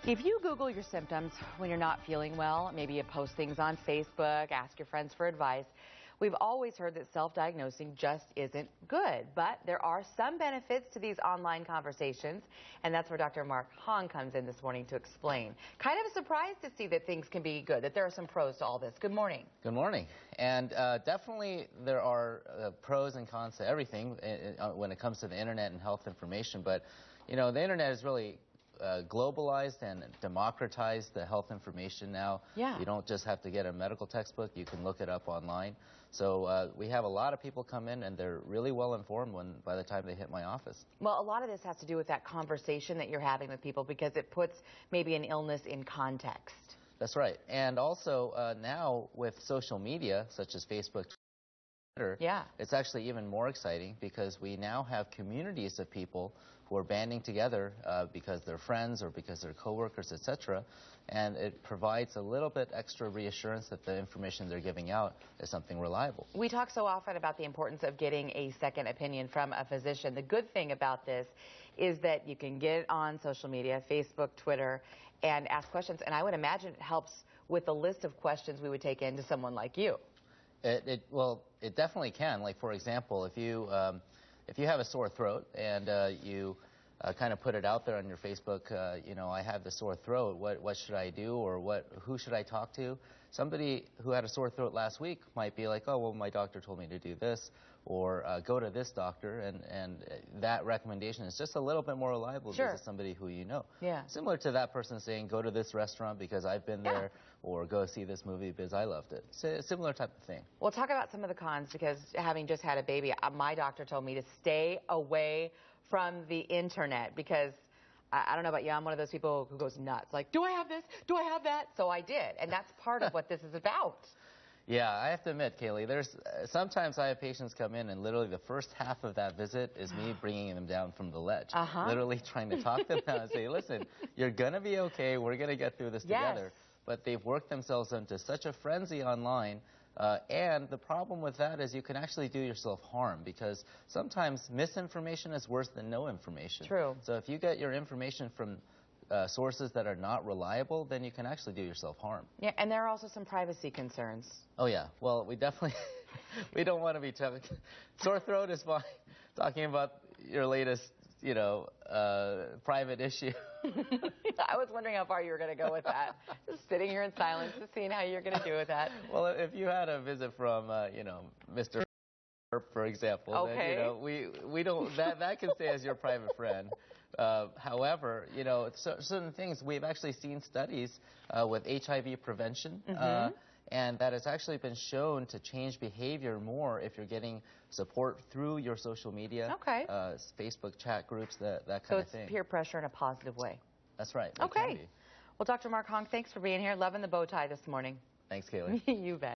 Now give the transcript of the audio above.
If you Google your symptoms when you're not feeling well, maybe you post things on Facebook, ask your friends for advice. We've always heard that self-diagnosing just isn't good, but there are some benefits to these online conversations, and that's where Dr. Mark Hong comes in this morning to explain. Kind of a surprise to see that things can be good, that there are some pros to all this. Good morning. Good morning. And definitely there are pros and cons to everything when it comes to the internet and health information, but you know, the internet is really globalized and democratized the health information now. Yeah. You don't just have to get a medical textbook, you can look it up online. So we have a lot of people come in and they're really well informed by the time they hit my office. Well, a lot of this has to do with that conversation that you're having with people because it puts maybe an illness in context. That's right. And also now with social media such as Facebook, Twitter, yeah, it's actually even more exciting because we now have communities of people who are banding together because they're friends or because they're coworkers, etc. And it provides a little bit extra reassurance that the information they're giving out is something reliable. We talk so often about the importance of getting a second opinion from a physician. The good thing about this is that you can get on social media, Facebook, Twitter, and ask questions. And I would imagine it helps with the list of questions we would take into someone like you. Well, it definitely can. Like, for example, if you have a sore throat and you kind of put it out there on your Facebook, you know, I have the sore throat, what should I do, or who should I talk to? Somebody who had a sore throat last week might be like, oh, well, my doctor told me to do this, or go to this doctor, and that recommendation is just a little bit more reliable Sure. because it's somebody who you know. Yeah. Similar to that person saying, go to this restaurant because I've been there, or go see this movie because I loved it. It's a similar type of thing. We'll talk about some of the cons because having just had a baby, my doctor told me to stay away from the internet because I don't know about you, I'm one of those people who goes nuts. Like, do I have this? Do I have that? So I did, and that's part of what this is about. Yeah, I have to admit, Kaylee, there's sometimes I have patients come in and literally the first half of that visit is me bringing them down from the ledge. Literally trying to talk them down and say, listen, you're going to be okay. We're going to get through this together. But they've worked themselves into such a frenzy online. And the problem with that is you can actually do yourself harm because sometimes misinformation is worse than no information. True. So if you get your information from sources that are not reliable, then you can actually do yourself harm. Yeah, and there are also some privacy concerns. Oh, yeah. Well, we definitely, we don't want to be talking. Sore throat is fine. Talking about your latest, you know, private issue. I was wondering how far you were going to go with that. Just sitting here in silence, just seeing how you're going to do with that. Well, if you had a visit from, you know, Mr. for example, then, you know, we don't, that can stay as your private friend. However, you know, certain things, we've actually seen studies with HIV prevention, and that has actually been shown to change behavior more if you're getting support through your social media, Facebook chat groups, that kind of thing. So it's peer pressure in a positive way. That's right. Okay. Well, Dr. Mark Hong, thanks for being here. Loving the bow tie this morning. Thanks, Kaylee. You bet.